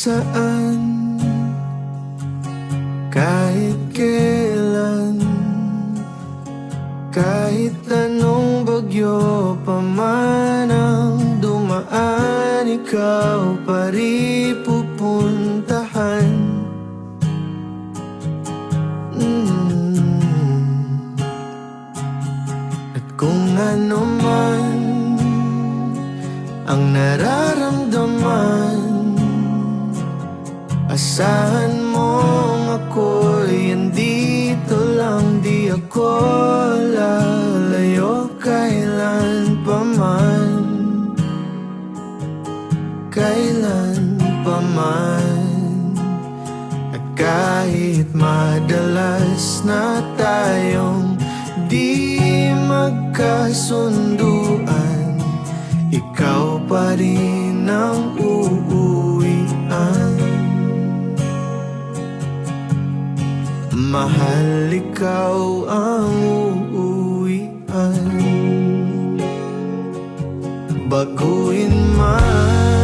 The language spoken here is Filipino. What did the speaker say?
saan, kahit kailan, kahit anong bagyo pa man ang dumaan, ikaw pa rin pupuntahan. At kung ano man ang nararamdaman, asahan mong ako'y andito lang, di ako lalayo kailan pa man, kailan pa man. At kahit madalas na tayong di magkasunduan, ikaw pa rin ang uuwian. Mahal, ikaw ang uuwian. Baguhin man